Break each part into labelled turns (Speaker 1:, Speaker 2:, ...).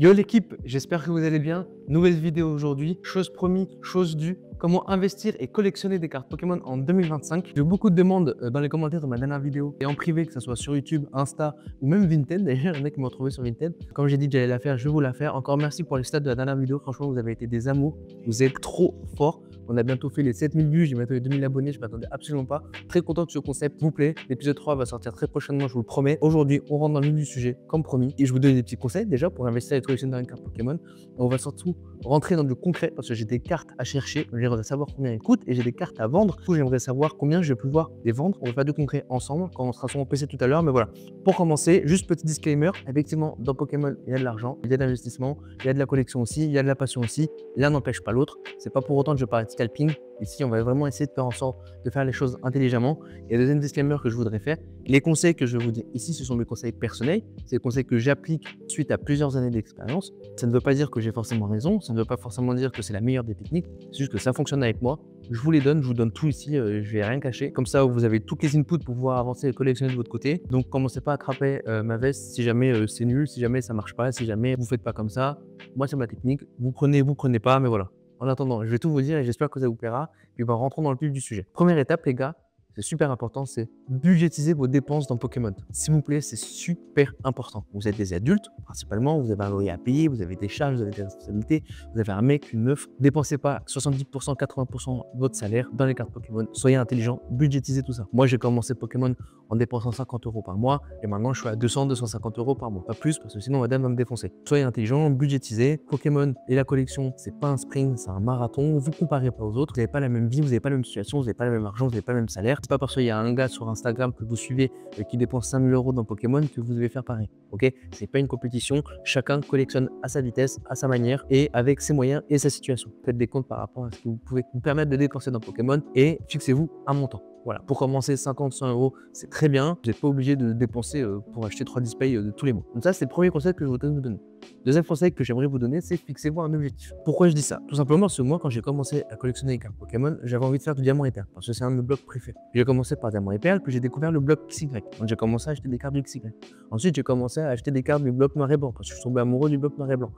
Speaker 1: Yo l'équipe, j'espère que vous allez bien. Nouvelle vidéo aujourd'hui, chose promis, chose due. Comment investir et collectionner des cartes Pokémon en 2025. J'ai eu beaucoup de demandes dans les commentaires de ma dernière vidéo et en privé, que ce soit sur YouTube, Insta ou même Vinted. D'ailleurs, il y en a qui m'ont trouvé sur Vinted. Comme j'ai dit que j'allais la faire, je vais vous la faire. Encore merci pour les stats de la dernière vidéo. Franchement, vous avez été des amours. Vous êtes trop forts. On a bientôt fait les 7000 vues, j'ai bientôt les 2000 abonnés, je ne m'attendais absolument pas. Très content de ce concept, s'il vous plaît. L'épisode 3 va sortir très prochainement, je vous le promets. Aujourd'hui, on rentre dans le vif du sujet, comme promis. Et je vous donne des petits conseils déjà pour investir et collectionner dans une carte Pokémon. On va surtout rentrer dans du concret parce que j'ai des cartes à chercher. J'aimerais savoir combien elles coûtent et j'ai des cartes à vendre. Du coup, j'aimerais savoir combien je vais pouvoir les vendre. On va faire du concret ensemble quand on sera sur mon PC tout à l'heure. Mais voilà, pour commencer, juste petit disclaimer. Effectivement, dans Pokémon, il y a de l'argent, il y a de l'investissement, il y a de la collection aussi, il y a de la passion aussi. L'un n'empêche pas l'autre. C'est pas pour autant que je parle de scalping. Ici, on va vraiment essayer de faire en sorte de faire les choses intelligemment. Et le deuxième disclaimer que je voudrais faire, les conseils que je vous dis ici, ce sont mes conseils personnels. C'est des conseils que j'applique suite à plusieurs années d'expérience. Ça ne veut pas dire que j'ai forcément raison, ça ne veut pas forcément dire que c'est la meilleure des techniques, c'est juste que ça fonctionne avec moi. Je vous les donne, je vous donne tout ici, je vais rien cacher. Comme ça, vous avez toutes les inputs pour pouvoir avancer et collectionner de votre côté. Donc, commencez pas à craper ma veste si jamais c'est nul, si jamais ça marche pas, si jamais vous faites pas comme ça. Moi, c'est ma technique. Vous prenez pas, mais voilà. En attendant, je vais tout vous dire et j'espère que ça vous plaira. Puis rentrons dans le vif du sujet. Première étape, les gars, c'est super important, c'est budgétiser vos dépenses dans Pokémon. S'il vous plaît, c'est super important. Vous êtes des adultes, principalement, vous avez un loyer à payer, vous avez des charges, vous avez des responsabilités, vous avez un mec, une meuf. Dépensez pas 70%, 80% de votre salaire dans les cartes Pokémon. Soyez intelligent, budgétisez tout ça. Moi, j'ai commencé Pokémon en dépensant 50 € par mois et maintenant, je suis à 200, 250 € par mois. Pas plus, parce que sinon, madame va me défoncer. Soyez intelligent, budgétisez. Pokémon et la collection, c'est pas un sprint, c'est un marathon. Vous comparez pas aux autres, vous n'avez pas la même vie, vous n'avez pas la même situation, vous n'avez pas le même argent, vous n'avez pas le même salaire. C'est pas parce qu'il y a un gars sur Instagram que vous suivez qui dépense 5000 € dans Pokémon que vous devez faire pareil. Ok, c'est pas une compétition. Chacun collectionne à sa vitesse, à sa manière et avec ses moyens et sa situation. Faites des comptes par rapport à ce que vous pouvez vous permettre de dépenser dans Pokémon et fixez-vous un montant. Voilà, pour commencer 50, 100 €, c'est très bien. Vous n'êtes pas obligé de dépenser pour acheter 3 displays tous les mois. Donc ça, c'est le premier conseil que je voudrais vous donner. Deuxième conseil que j'aimerais vous donner, c'est fixez-vous un objectif. Pourquoi je dis ça? Tout simplement parce que moi, quand j'ai commencé à collectionner les cartes Pokémon, j'avais envie de faire du diamant et perle parce que c'est un de mes blocs préférés. J'ai commencé par diamant et perle, puis j'ai découvert le bloc XY. Donc j'ai commencé à acheter des cartes du XY. Ensuite, j'ai commencé à acheter des cartes du bloc noir et blanc parce que je suis tombé amoureux du bloc noir et blanc.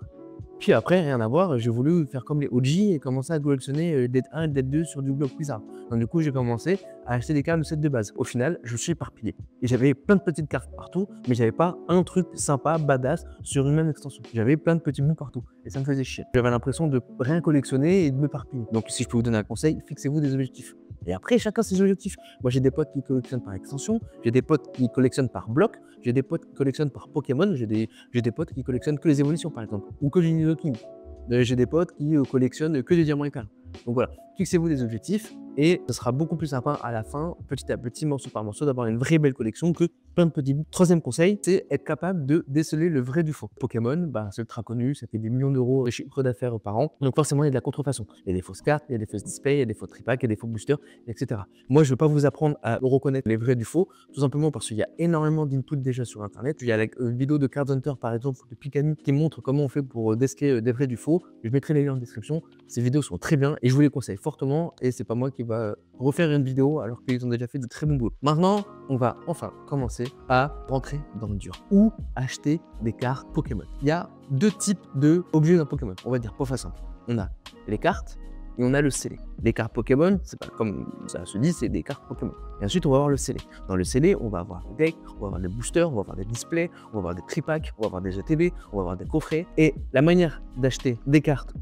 Speaker 1: Puis après, rien à voir, j'ai voulu faire comme les OG et commencer à collectionner Dead 1 et Dead 2 sur du bloc Wizard. Donc du coup, j'ai commencé à acheter des cartes de set de base. Au final, je me suis éparpillé. Et j'avais plein de petites cartes partout, mais j'avais pas un truc sympa, badass, sur une même extension. J'avais plein de petits bouts partout. Et ça me faisait chier. J'avais l'impression de rien collectionner et de m'éparpiller. Donc si je peux vous donner un conseil, fixez-vous des objectifs. Et après, chacun ses objectifs. Moi, j'ai des potes qui collectionnent par extension, j'ai des potes qui collectionnent par bloc, j'ai des potes qui collectionnent par Pokémon, j'ai des potes qui collectionnent que les évolutions, par exemple, ou que les Nidoking. J'ai des potes qui collectionnent que des diamants et perles. Donc voilà, fixez-vous des objectifs et ce sera beaucoup plus sympa à la fin, petit à petit, morceau par morceau, d'avoir une vraie belle collection que plein de petits bouts. Troisième conseil, c'est être capable de déceler le vrai du faux. Pokémon, c'est ultra connu, ça fait des millions d'euros de chiffre d'affaires par an. Donc forcément, il y a de la contrefaçon. Il y a des fausses cartes, il y a des fausses displays, il y a des faux tripacks, il y a des faux boosters, etc. Moi, je ne vais pas vous apprendre à reconnaître les vrais du faux, tout simplement parce qu'il y a énormément d'inputs déjà sur Internet. Il y a la vidéo de Card Hunter, par exemple, de Pikami, qui montre comment on fait pour déceler des vrais du faux. Je mettrai les liens en description. Ces vidéos sont très bien et je vous les conseille fortement. Et c'est pas moi qui va refaire une vidéo alors qu'ils ont déjà fait de très bons boulots. Maintenant, on va enfin commencer à rentrer dans le dur. Où acheter des cartes Pokémon? Il y a deux types d'objets dans Pokémon. On va dire pour faire simple. On a les cartes et on a le scellé. Les cartes Pokémon, c'est pas comme ça se dit, c'est des cartes Pokémon. Et ensuite, on va avoir le scellé. Dans le scellé, on va avoir des decks, on va avoir des boosters, on va avoir des displays, on va avoir des tripacks, on va avoir des ETB, on va avoir des coffrets. Et la manière d'acheter des cartes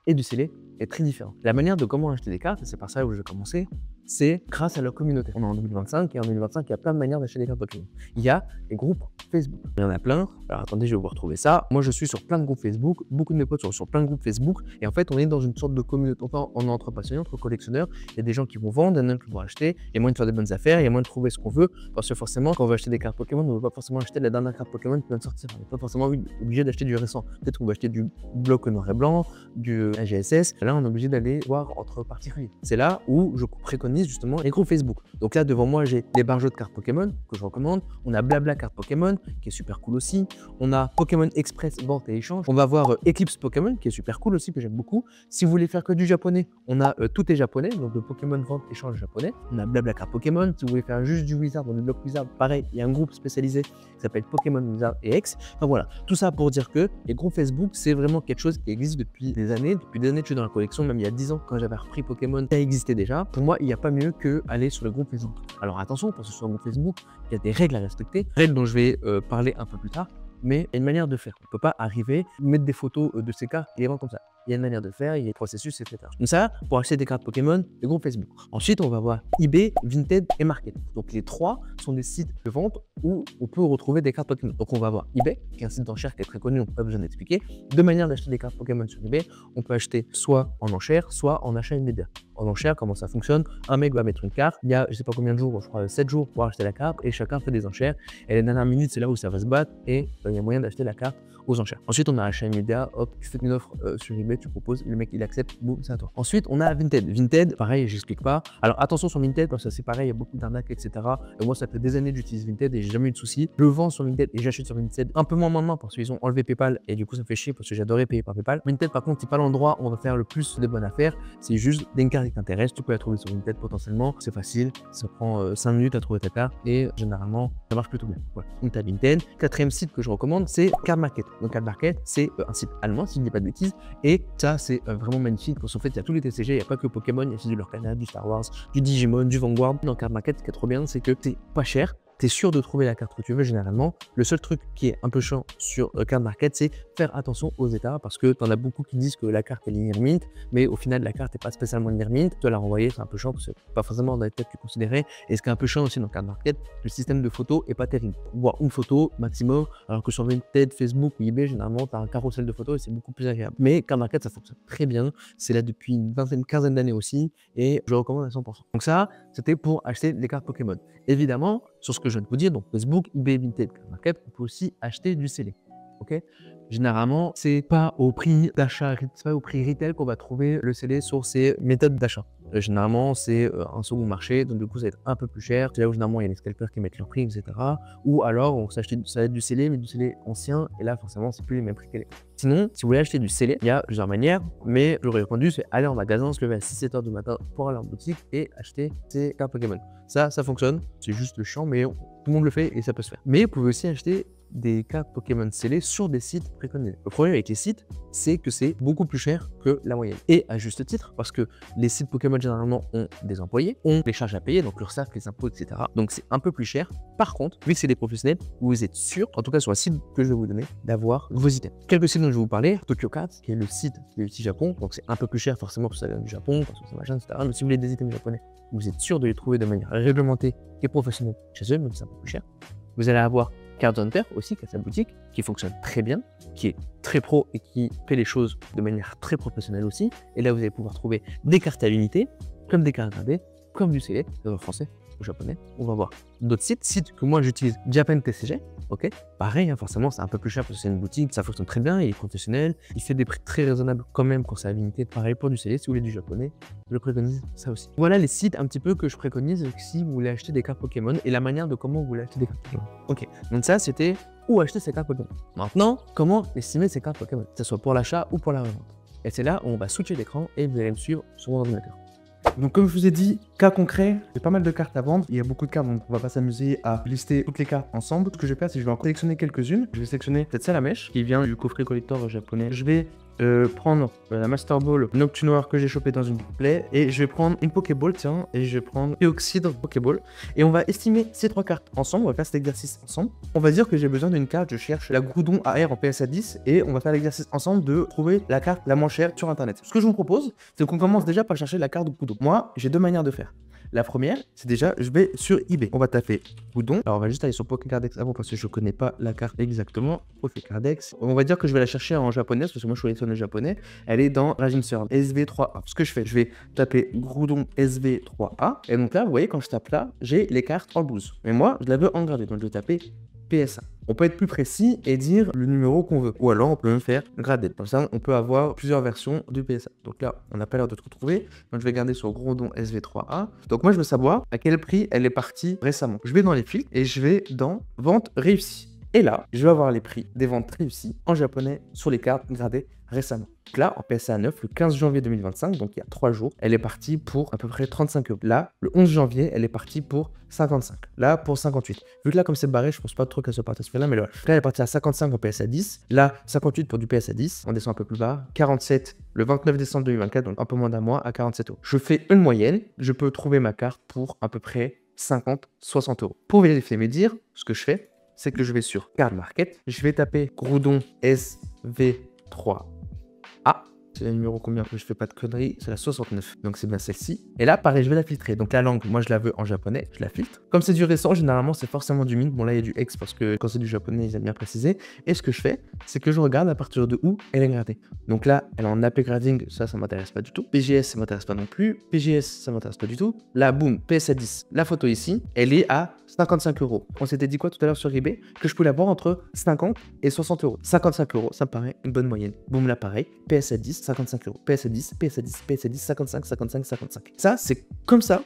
Speaker 1: et du scellé est très différente. La manière de comment acheter des cartes, et c'est par ça où je vais commencer, c'est grâce à leur communauté. On est en 2025 et en 2025, il y a plein de manières d'acheter des cartes Pokémon. Il y a des groupes Facebook. Il y en a plein. Alors attendez, je vais vous retrouver ça. Moi, je suis sur plein de groupes Facebook. Beaucoup de mes potes sont sur plein de groupes Facebook. Et en fait, on est dans une sorte de communauté. Enfin, on est entre passionnés, entre collectionneurs. Il y a des gens qui vont vendre, il y en a qui vont acheter. Il y a moyen de faire des bonnes affaires, il y a moyen de trouver ce qu'on veut. Parce que forcément, quand on veut acheter des cartes Pokémon, on ne veut pas forcément acheter la dernière carte Pokémon qui vient de sortir. On n'est pas forcément obligé d'acheter du récent. Peut-être qu'on va acheter du bloc noir et blanc, du AGSS. Là, on est obligé d'aller voir entre particuliers. C'est là où je préconise préconise justement les groupes Facebook. Donc là, devant moi, j'ai les barjots de cartes Pokémon que je recommande. On a Blabla cartes Pokémon qui est super cool aussi. On a Pokémon Express vente et échange. On va voir Eclipse Pokémon qui est super cool aussi, que j'aime beaucoup. Si vous voulez faire que du japonais, on a tout est japonais, donc le Pokémon vente échange japonais. On a Blabla cartes Pokémon. Si vous voulez faire juste du Wizard, dans le bloc Wizard, pareil, il y a un groupe spécialisé qui s'appelle Pokémon Wizard et X. Enfin voilà, tout ça pour dire que les groupes Facebook, c'est vraiment quelque chose qui existe depuis des années. Depuis des années, je suis dans la collection, même il y a 10 ans, quand j'avais repris Pokémon, ça existait déjà. Pour moi, il n'y a pas mieux qu'aller sur le groupe Facebook. Alors attention, pour que ce soit un groupe Facebook, il y a des règles à respecter, règles dont je vais parler un peu plus tard. Mais il y a une manière de faire. On ne peut pas arriver, mettre des photos de ces cartes et les vendre comme ça. Il y a une manière de faire, il y a des processus, etc. Donc ça, pour acheter des cartes Pokémon, le groupe Facebook. Ensuite, on va voir eBay, Vinted et Market. Donc les trois sont des sites de vente où on peut retrouver des cartes Pokémon. Donc on va voir eBay, qui est un site d'enchères qui est très connu, on n'a pas besoin d'expliquer. Deux manières d'acheter des cartes Pokémon sur eBay. On peut acheter soit en enchère, soit en achat immédiat. En enchère, comment ça fonctionne? Un mec va mettre une carte, il y a je sais pas combien de jours, je crois 7 jours pour acheter la carte et chacun fait des enchères. Et les dernières minutes, c'est là où ça va se battre et il y a moyen d'acheter la carte aux enchères. Ensuite, on a achat immédiat, hop, tu fais une offre sur eBay, tu proposes, le mec il accepte, boum, c'est à toi. Ensuite, on a Vinted. Vinted, pareil, j'explique pas. Alors attention sur Vinted parce que c'est pareil, il y a beaucoup d'arnaques, etc. Et moi, ça fait des années que j'utilise Vinted et j'ai jamais eu de soucis. Je vends sur Vinted et j'achète sur Vinted un peu moins maintenant parce qu'ils ont enlevé PayPal et du coup, ça fait chier parce que j'adorais payer par PayPal. Vinted, par contre, c'est pas l'endroit où on va faire le plus de bonnes affaires. C'est juste des cartes qui t'intéressent, tu peux la trouver sur Vinted potentiellement. C'est facile, ça prend 5 minutes à trouver ta carte et généralement, ça marche plutôt bien. Voilà. Donc, tu as Vinted. Quatrième site que je recommande, c'est Card Market. Donc, Card Market, c'est un site allemand, si je ne dis pas de bêtises. Et ça, c'est vraiment magnifique parce qu'en fait, il y a tous les TCG, il n'y a pas que Pokémon, il y a aussi du Lorcana, du Star Wars, du Digimon, du Vanguard. Dans Card Market, ce qui est trop bien, c'est que c'est pas cher. Tu es sûr de trouver la carte que tu veux généralement. Le seul truc qui est un peu chiant sur Card Market, c'est faire attention aux états parce que tu en as beaucoup qui disent que la carte est near mint, mais au final, la carte n'est pas spécialement near mint. Tu dois la renvoyer, c'est un peu chiant parce que pas forcément dans les têtes que tu considérais. Et ce qui est un peu chiant aussi dans Card Market, le système de photos est pas terrible. Voir une photo maximum, alors que sur Vinted, Facebook ou eBay, généralement, tu as un carrousel de photos et c'est beaucoup plus agréable. Mais Card Market, ça fonctionne très bien. C'est là depuis une quinzaine d'années aussi et je recommande à 100%. Donc ça, c'était pour acheter des cartes Pokémon. Évidemment, sur ce que je viens de vous dire, donc Facebook, eBay, Vinted, Card Market, on peut aussi acheter du scellé. Ok, généralement, c'est pas au prix d'achat, c'est pas au prix retail qu'on va trouver le scellé sur ces méthodes d'achat. Généralement, c'est un second marché, donc du coup, ça va être un peu plus cher. C'est là où généralement il y a les scalpers qui mettent leur prix, etc. Ou alors, on s'achète ça va être du scellé, mais du scellé ancien, et là, forcément, c'est plus les mêmes prix qu'elle est. Sinon, si vous voulez acheter du scellé, il y a plusieurs manières, mais j'aurais répondu, c'est aller en magasin, se lever à 6-7 heures du matin pour aller en boutique et acheter ces cartes Pokémon. Ça fonctionne, c'est juste le chiant, mais tout le monde le fait et ça peut se faire. Mais vous pouvez aussi acheter des cartes Pokémon scellées sur des sites préconisés. Le problème avec les sites, c'est que c'est beaucoup plus cher que la moyenne. Et à juste titre, parce que les sites Pokémon généralement ont des employés, ont des charges à payer, donc l'URSSAF, les impôts, etc. Donc c'est un peu plus cher. Par contre, vu que c'est des professionnels, vous êtes sûr, en tout cas sur le site que je vais vous donner, d'avoir vos items. Quelques sites dont je vais vous parler, Tokyo Cards, qui est le site de l'outil Japon, donc c'est un peu plus cher forcément parce que ça vient du Japon, parce que c'est machin, etc. Mais si vous voulez des items japonais, vous êtes sûr de les trouver de manière réglementée et professionnelle chez eux, même si c'est un peu plus cher. Vous allez avoir Card Hunter aussi, qui a sa boutique, qui fonctionne très bien, qui est très pro et qui fait les choses de manière très professionnelle aussi. Et là, vous allez pouvoir trouver des cartes à l'unité, comme des cartes gradées, comme du scellé, en français ou japonais. On va voir d'autres sites que moi j'utilise, Japan TCG, ok. Pareil, hein, forcément, c'est un peu plus cher parce que c'est une boutique, ça fonctionne très bien, il est professionnel, il fait des prix très raisonnables quand même quand c'est à l'unité. Pareil pour du scellé, si vous voulez du japonais, je préconise ça aussi. Voilà les sites un petit peu que je préconise si vous voulez acheter des cartes Pokémon et la manière de comment vous voulez acheter des cartes Pokémon. Ok, donc ça c'était où acheter ces cartes Pokémon. Maintenant, comment estimer ces cartes Pokémon, que ce soit pour l'achat ou pour la revente. Et c'est là où on va switcher l'écran et vous allez me suivre sur mon ordinateur.
Speaker 2: Donc comme je vous ai dit, cas concret, j'ai pas mal de cartes à vendre. Il y a beaucoup de cartes, donc on va pas s'amuser à lister toutes les cartes ensemble. Ce que je vais faire, c'est que je vais en sélectionner quelques-unes. Je vais sélectionner cette Salamèche qui vient du coffret collector japonais. Je vais prendre la Master Ball Noctunoir que j'ai chopé dans une play et je vais prendre une Pokéball, tiens, et je vais prendre Péoxydre Pokéball et on va estimer ces trois cartes ensemble. On va faire cet exercice ensemble. On va dire que j'ai besoin d'une carte, je cherche la Groudon AR en PSA 10 et on va faire l'exercice ensemble de trouver la carte la moins chère sur internet. Ce que je vous propose, c'est qu'on commence déjà par chercher la carte Groudon. Moi, j'ai deux manières de faire. La première, c'est déjà, je vais sur eBay. On va taper Groudon. Alors, on va juste aller sur Pokécardex avant parce que je connais pas la carte exactement. Pokécardex. On va dire que je vais la chercher en japonais parce que moi, je suis allé sur le japonais. Elle est dans Raging Surf SV3A. Ce que je fais, je vais taper Groudon SV3A. Et donc là, vous voyez, quand je tape là, j'ai les cartes en blouse. Mais moi, je la veux en gradé. Donc, je vais taper PSA. On peut être plus précis et dire le numéro qu'on veut. Ou alors, on peut même faire graded. Comme ça, on peut avoir plusieurs versions du PSA. Donc là, on n'a pas l'air de tout trouver. Donc, je vais garder sur Groudon SV3A. Donc moi, je veux savoir à quel prix elle est partie récemment. Je vais dans les filtres et je vais dans vente réussie. Et là, je vais avoir les prix des ventes réussies en japonais sur les cartes gradées récemment. Donc là, en PSA 9, le 15 janvier 2025, donc il y a 3 jours, elle est partie pour à peu près 35 euros. Là, le 11 janvier, elle est partie pour 55. Là, pour 58. Vu que là, comme c'est barré, je pense pas trop qu'elle soit partie à ce prix-là, mais là, elle est partie à 55 en PSA 10. Là, 58 pour du PSA 10. On descend un peu plus bas. 47 le 29 décembre 2024, donc un peu moins d'un mois, à 47 euros. Je fais une moyenne. Je peux trouver ma carte pour à peu près 50-60 euros. Pour vérifier mes dires, ce que je fais, c'est que je vais sur Card Market. Je vais taper Groudon SV3A. C'est le numéro combien que je fais pas de conneries, c'est la 69. Donc c'est bien celle-ci. Et là, pareil, je vais la filtrer. Donc la langue, moi je la veux en japonais, je la filtre. Comme c'est du récent, généralement c'est forcément du mint. Bon là il y a du X parce que quand c'est du japonais, ils aiment bien préciser. Et ce que je fais, c'est que je regarde à partir de où elle est gradée. Donc là, elle est en AP grading, ça m'intéresse pas du tout. PGS, ça m'intéresse pas non plus. PGS, ça m'intéresse pas du tout. Là, boum, PSA 10. La photo ici, elle est à 55 euros. On s'était dit quoi tout à l'heure sur eBay? Que je pouvais l'avoir entre 50 et 60 euros. 55 euros, ça me paraît une bonne moyenne. Boum, là pareil, PSA 10, 55 euros. PSA 10, PSA 10, PSA 10, 55, 55, 55. Ça, c'est comme ça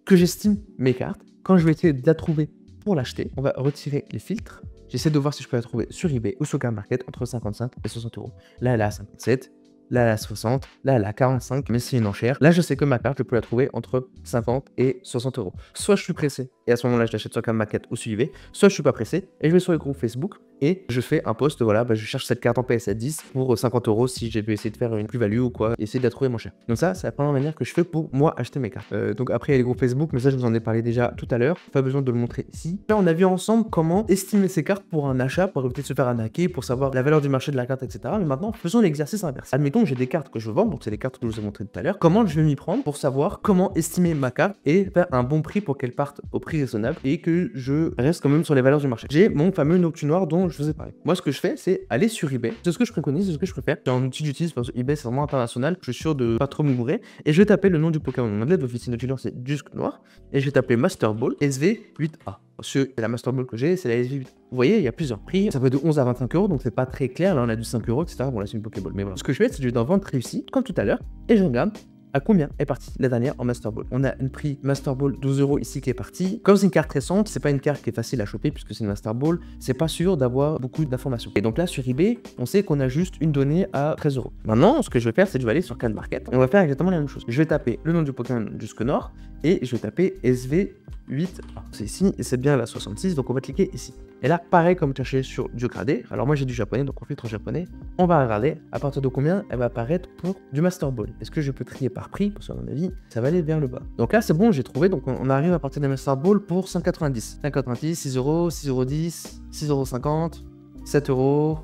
Speaker 2: que j'estime mes cartes. Quand je vais essayer de la trouver pour l'acheter, on va retirer les filtres. J'essaie de voir si je peux la trouver sur eBay ou sur Card Market entre 55 et 60 euros. Là, elle est à 57. Là, elle est à 60. Là, elle est à 45, mais c'est une enchère. Là, je sais que ma carte, je peux la trouver entre 50 et 60 euros. Soit je suis pressé, et à ce moment-là, je l'achète sur Card Market ou sur eBay. Soit je suis pas pressé, et je vais sur le groupe Facebook, et je fais un post, voilà, je cherche cette carte en PSA 10 pour 50 euros si j'ai pu essayer de faire une plus-value ou quoi, essayer de la trouver moins cher. Donc ça, c'est la première manière que je fais pour moi acheter mes cartes. Donc après, il y a les groupes Facebook, mais ça, je vous en ai parlé déjà tout à l'heure. Pas besoin de le montrer ici. Là, on a vu ensemble comment estimer ces cartes pour un achat, pour éviter de se faire arnaquer, pour savoir la valeur du marché de la carte, etc. Mais maintenant, faisons l'exercice inverse. Admettons que j'ai des cartes que je vends, donc c'est les cartes que je vous ai montrées tout à l'heure. Comment je vais m'y prendre pour savoir comment estimer ma carte et faire un bon prix pour qu'elle parte au prix raisonnable et que je reste quand même sur les valeurs du marché. J'ai mon fameux noctu noir dont je vous ai parlé. Moi, ce que je fais, c'est aller sur eBay. C'est ce que je préconise, c'est ce que je préfère. C'est un outil que j'utilise parce que eBay, c'est vraiment international. Je suis sûr de pas trop me gourer. Et je vais taper le nom du Pokémon. Mon anglais d'officine de c'est Dusk Noir. Et je vais taper Master Ball SV8A. C'est la Master Ball que j'ai, c'est la SV8A. Vous voyez, il y a plusieurs prix. Ça va de 11 à 25 euros, donc c'est pas très clair. Là, on a du 5 euros, etc. Bon, là, c'est une Pokéball. Mais voilà. Ce que je fais, c'est que je vais dans vente réussie, comme tout à l'heure, et je regarde à combien est partie la dernière en Master Ball. On a un prix Master Ball 12 euros ici qui est parti. Comme c'est une carte récente, c'est pas une carte qui est facile à choper puisque c'est une Master Ball, c'est pas sûr d'avoir beaucoup d'informations. Et donc là sur eBay, on sait qu'on a juste une donnée à 13 euros. Maintenant, ce que je vais faire, c'est que je vais aller sur Card Market et on va faire exactement la même chose. Je vais taper le nom du Pokémon Dusk Noir et je vais taper SV8A. C'est ici et c'est bien la 66, donc on va cliquer ici. Et là, pareil comme chercher sur du gradé. Alors moi j'ai du japonais, donc on filtre en japonais. On va regarder à partir de combien elle va apparaître pour du Master Ball. Est-ce que je peux trier par prix? Parce qu'à mon avis, ça va aller vers le bas. Donc là c'est bon, j'ai trouvé. Donc on arrive à partir des Master Ball pour 190. 190, 6 euros, 6 euros 10, 6 euros 50, 7 euros,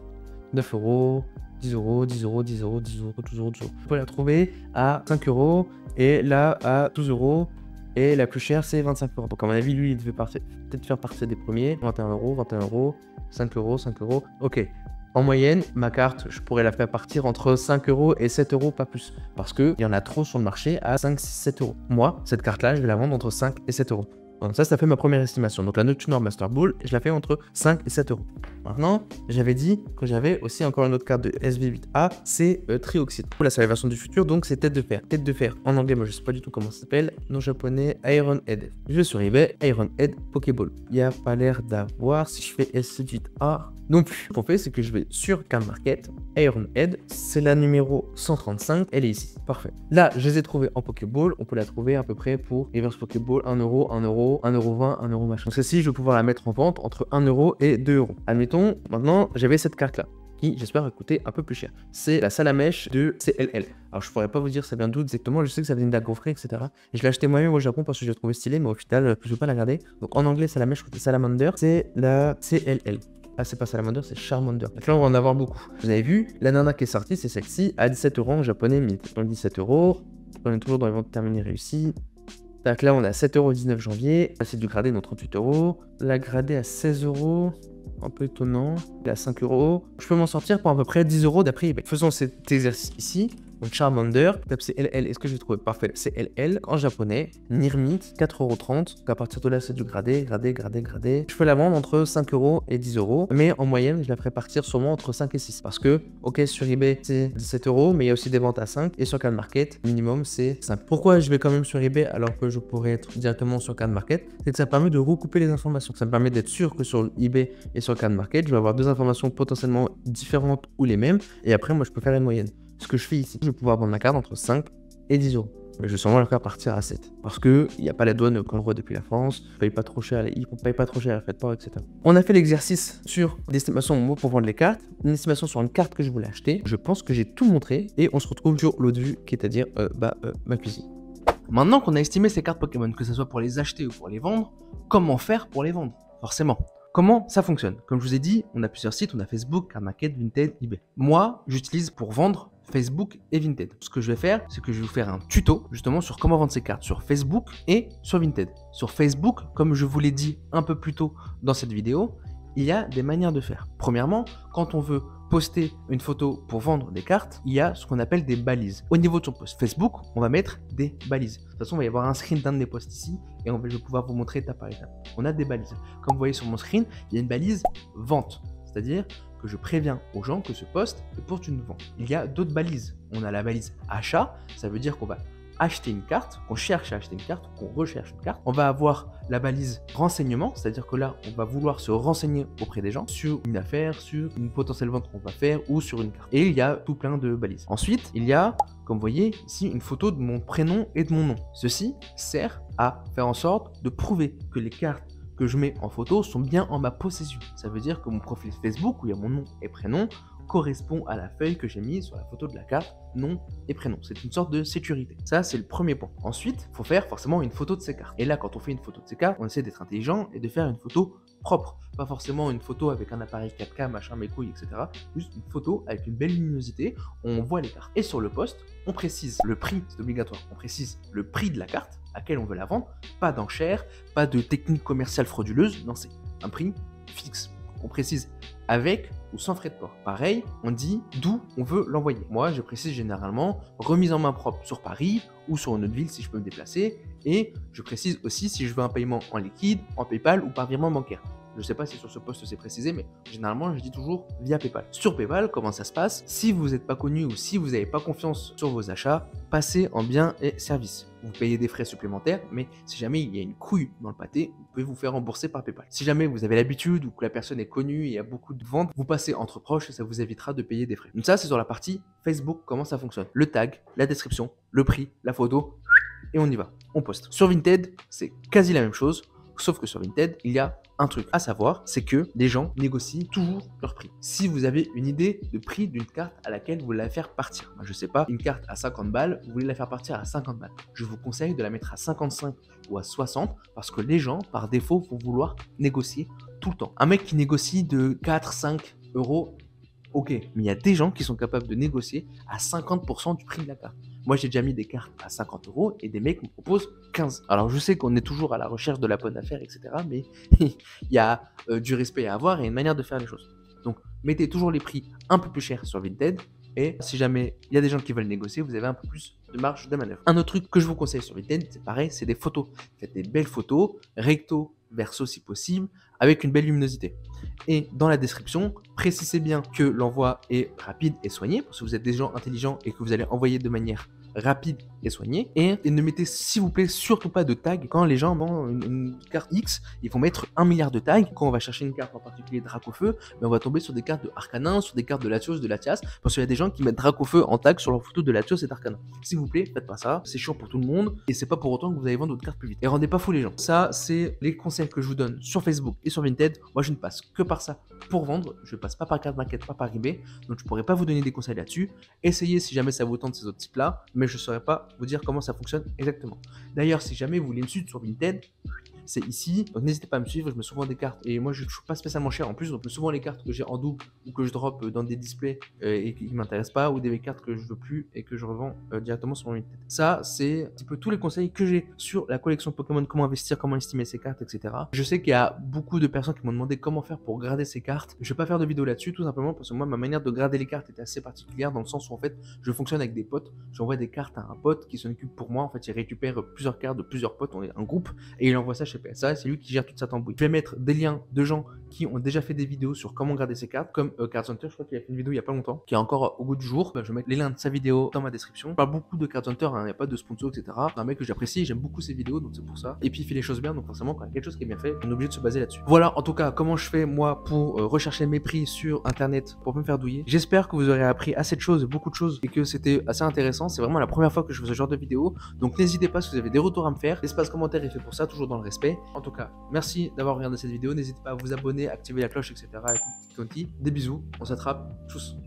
Speaker 2: 9 euros, 10 euros, 10 euros, 10 euros, 10 euros, 12 euros, 12 euros. On peut la trouver à 5 euros et là à 12 euros. Et la plus chère, c'est 25 euros. Donc, à mon avis, lui, il devait peut-être faire partie des premiers. 21 euros, 21 euros, 5 euros, 5 euros. Ok. En moyenne, ma carte, je pourrais la faire partir entre 5 euros et 7 euros, pas plus. Parce qu'il y en a trop sur le marché à 5, 6, 7 euros. Moi, cette carte-là, je vais la vendre entre 5 et 7 euros. Donc ça fait ma première estimation. Donc la Noctu Noir Master Ball, je la fais entre 5 et 7 euros. Maintenant, j'avais dit que j'avais aussi encore une autre carte de SV8A, c'est Trioxide. Là, c'est la version du futur, donc c'est tête de fer. Tête de fer, en anglais, moi je sais pas du tout comment ça s'appelle. Non japonais, Iron Head. Je vais sur eBay, Iron Head Pokéball. Il n'y a pas l'air d'avoir, si je fais SV8A non plus. Ce qu'on fait, c'est que je vais sur Card Market, Iron Head, c'est la numéro 135, elle est ici. Parfait. Là, je les ai trouvés en Pokéball, on peut la trouver à peu près pour Reverse Pokéball 1 euro, 1 euro, 1,20 €, 1 € machin. Donc celle-ci, je vais pouvoir la mettre en vente entre 1 euro et 2 euros. Admettons, maintenant, j'avais cette carte-là, qui, j'espère, va coûter un peu plus cher. C'est la Salamèche de CLL. Alors, je pourrais pas vous dire ça vient d'où exactement, je sais que ça vient d'Agrofré, etc. Et je l'ai acheté moi-même au Japon parce que je l'ai trouvé stylé, mais au final, je veux pas la garder. Donc, en anglais, Salamèche côté Salamander, c'est la CLL. Ah, c'est pas Salamander, c'est Charmander. Donc là, on va en avoir beaucoup. Vous avez vu, la nana qui est sortie, c'est celle-ci, à 17 euros en japonais, mais donc 17 euros. On est toujours dans les ventes terminées réussies. Donc là, on a 7 euros 19 janvier. Là, c'est du gradé, donc 38 euros. La gradée à 16 euros. Un peu étonnant. Là, 5 euros. Je peux m'en sortir pour à peu près 10 euros d'après eBay. Faisons cet exercice ici. Donc Charmander, tape CLL, est-ce que j'ai trouvé? Parfait, CLL en japonais, Nirmit, 4,30 €. Donc à partir de là, c'est du gradé. Je peux la vendre entre 5 € et 10 €, mais en moyenne, je la ferai partir sûrement entre 5 et 6. Parce que, ok, sur eBay, c'est 17 €, mais il y a aussi des ventes à 5, et sur CanMarket, minimum, c'est 5. Pourquoi je vais quand même sur eBay alors que je pourrais être directement sur CanMarket? C'est que ça permet de recouper les informations. Ça me permet d'être sûr que sur eBay et sur CanMarket, je vais avoir deux informations potentiellement différentes ou les mêmes, et après, moi, je peux faire une moyenne. Ce que je fais ici, je vais pouvoir vendre la carte entre 5 et 10 €. Mais je vais sûrement la faire partir à 7. Parce qu'il n'y a pas la douane qu'on le voit depuis la France, on paye pas trop cher, on paye pas trop cher à frais de port, etc. On a fait l'exercice sur l'estimation pour vendre les cartes, une estimation sur une carte que je voulais acheter. Je pense que j'ai tout montré et on se retrouve sur l'autre vue qui est à dire ma cuisine.
Speaker 1: Maintenant qu'on a estimé ces cartes Pokémon, que ce soit pour les acheter ou pour les vendre, comment faire pour les vendre? Forcément. Comment ça fonctionne? Comme je vous ai dit, on a plusieurs sites, on a Facebook, CanMarket, Vinted, eBay. Moi, j'utilise pour vendre Facebook et Vinted. Ce que je vais faire, c'est que je vais vous faire un tuto justement sur comment vendre ces cartes sur Facebook et sur Vinted. Sur Facebook, comme je vous l'ai dit un peu plus tôt dans cette vidéo, il y a des manières de faire. Premièrement, quand on veut poster une photo pour vendre des cartes, il y a ce qu'on appelle des balises. Au niveau de son post Facebook, on va mettre des balises. De toute façon, il va y avoir un screen d'un de mes posts ici et je vais pouvoir vous montrer étape par étape. On a des balises. Comme vous voyez sur mon screen, il y a une balise vente, c'est-à-dire que je préviens aux gens que ce post est pour une vente. Il y a d'autres balises. On a la balise achat, ça veut dire qu'on va acheter une carte, qu'on cherche à acheter une carte, qu'on recherche une carte. On va avoir la balise renseignement, c'est-à-dire que là, on va vouloir se renseigner auprès des gens sur une affaire, sur une potentielle vente qu'on va faire ou sur une carte. Et il y a tout plein de balises. Ensuite, il y a, comme vous voyez ici, une photo de mon prénom et de mon nom. Ceci sert à faire en sorte de prouver que les cartes que je mets en photo sont bien en ma possession. Ça veut dire que mon profil Facebook, où il y a mon nom et prénom, correspond à la feuille que j'ai mise sur la photo de la carte, nom et prénom. C'est une sorte de sécurité. Ça, c'est le premier point. Ensuite, il faut faire forcément une photo de ces cartes. Et là, quand on fait une photo de ces cartes, on essaie d'être intelligent et de faire une photo propre. Pas forcément une photo avec un appareil 4K, machin, mes couilles, etc. Juste une photo avec une belle luminosité, on voit les cartes. Et sur le post, on précise le prix, c'est obligatoire. On précise le prix de la carte, à laquelle on veut la vendre. Pas d'enchère, pas de technique commerciale frauduleuse. Non, c'est un prix fixe. On précise avec ou sans frais de port. Pareil, on dit d'où on veut l'envoyer. Moi, je précise généralement remise en main propre sur Paris ou sur une autre ville si je peux me déplacer. Et je précise aussi si je veux un paiement en liquide, en PayPal ou par virement bancaire. Je ne sais pas si sur ce poste c'est précisé, mais généralement, je dis toujours via PayPal. Sur PayPal, comment ça se passe? Si vous n'êtes pas connu ou si vous n'avez pas confiance sur vos achats, passez en biens et services. Vous payez des frais supplémentaires, mais si jamais il y a une couille dans le pâté, vous pouvez vous faire rembourser par PayPal. Si jamais vous avez l'habitude ou que la personne est connue et il y a beaucoup de ventes, vous passez entre proches et ça vous évitera de payer des frais. Donc ça, c'est sur la partie Facebook, comment ça fonctionne. Le tag, la description, le prix, la photo, et on y va, on poste. Sur Vinted, c'est quasi la même chose. Sauf que sur Vinted, il y a un truc à savoir, c'est que les gens négocient toujours leur prix. Si vous avez une idée de prix d'une carte à laquelle vous voulez la faire partir, je sais pas, une carte à 50 balles, vous voulez la faire partir à 50 balles. Je vous conseille de la mettre à 55 ou à 60 parce que les gens, par défaut, vont vouloir négocier tout le temps. Un mec qui négocie de 4, 5 euros, ok, mais il y a des gens qui sont capables de négocier à 50% du prix de la carte. Moi, j'ai déjà mis des cartes à 50 € et des mecs me proposent 15. Alors, je sais qu'on est toujours à la recherche de la bonne affaire, etc. Mais il y a du respect à avoir et une manière de faire les choses. Donc, mettez toujours les prix un peu plus chers sur Vinted. Et si jamais il y a des gens qui veulent négocier, vous avez un peu plus de marge de manœuvre. Un autre truc que je vous conseille sur Vinted, c'est pareil, c'est des photos. Faites des belles photos, recto, verso si possible, avec une belle luminosité. Et dans la description, précisez bien que l'envoi est rapide et soigné, parce que vous êtes des gens intelligents et que vous allez envoyer de manière rapide et soignée. Et ne mettez s'il vous plaît surtout pas de tag. Quand les gens vendent une carte X, ils vont mettre 1 milliard de tags. Quand on va chercher une carte en particulier Dracofeu, mais on va tomber sur des cartes de Arcanin, sur des cartes de Latios, de Latias, parce qu'il y a des gens qui mettent Dracofeu en tag sur leur photo de Latios et d'Arcanin. S'il vous plaît, faites pas ça, c'est chiant pour tout le monde et c'est pas pour autant que vous allez vendre votre carte plus vite. Et rendez pas fou les gens. Ça, c'est les conseils que je vous donne sur Facebook et sur Vinted. Moi, je ne passe que par ça pour vendre. Je passe pas par CanMarket, pas par eBay, donc je pourrais pas vous donner des conseils là-dessus. Essayez si jamais ça vous tente ces autres types-là, mais je saurais pas vous dire comment ça fonctionne exactement. D'ailleurs, si jamais vous voulez me suivre sur Vinted, c'est ici. Donc n'hésitez pas à me suivre, je mets souvent des cartes et moi je ne suis pas spécialement cher en plus, donc souvent les cartes que j'ai en double ou que je drop dans des displays et qui m'intéressent pas, ou des cartes que je veux plus et que je revends directement sur mon Vinted. Ça c'est un petit peu tous les conseils que j'ai sur la collection Pokémon, comment investir, comment estimer ses cartes, etc. Je sais qu'il y a beaucoup de personnes qui m'ont demandé comment faire pour grader ces cartes. Je vais pas faire de vidéo là-dessus tout simplement parce que moi ma manière de grader les cartes est assez particulière dans le sens où en fait je fonctionne avec des potes, j'envoie des cartes à un pote qui s'en occupe pour moi, en fait il récupère plusieurs cartes de plusieurs potes, on est un groupe et il envoie ça chez PSA, c'est lui qui gère toute sa tambouille. Je vais mettre des liens de gens qui ont déjà fait des vidéos sur comment grader ces cartes, comme Cards Hunter, je crois qu'il a fait une vidéo il y a pas longtemps, qui est encore au goût du jour. Je vais mettre les liens de sa vidéo dans ma description. Je parle beaucoup de Cards Hunter, il n'y a pas de sponsor, etc. C'est un mec que j'apprécie, j'aime beaucoup ses vidéos, donc c'est pour ça. Et puis il fait les choses bien, donc forcément quand il y a quelque chose qui est bien fait, on est obligé de se baser là-dessus. Voilà en tout cas comment je fais moi pour rechercher mes prix sur internet pour pas me faire douiller. J'espère que vous aurez appris assez de choses, beaucoup de choses, et que c'était assez intéressant. C'est vraiment la première fois que je fais ce genre de vidéo, donc n'hésitez pas si vous avez des retours à me faire. L'espace commentaire est fait pour ça, toujours dans le respect. En tout cas, merci d'avoir regardé cette vidéo, n'hésitez pas à vous abonner, activer la cloche, etc. et tout petit. Des bisous, on s'attrape, tchuss.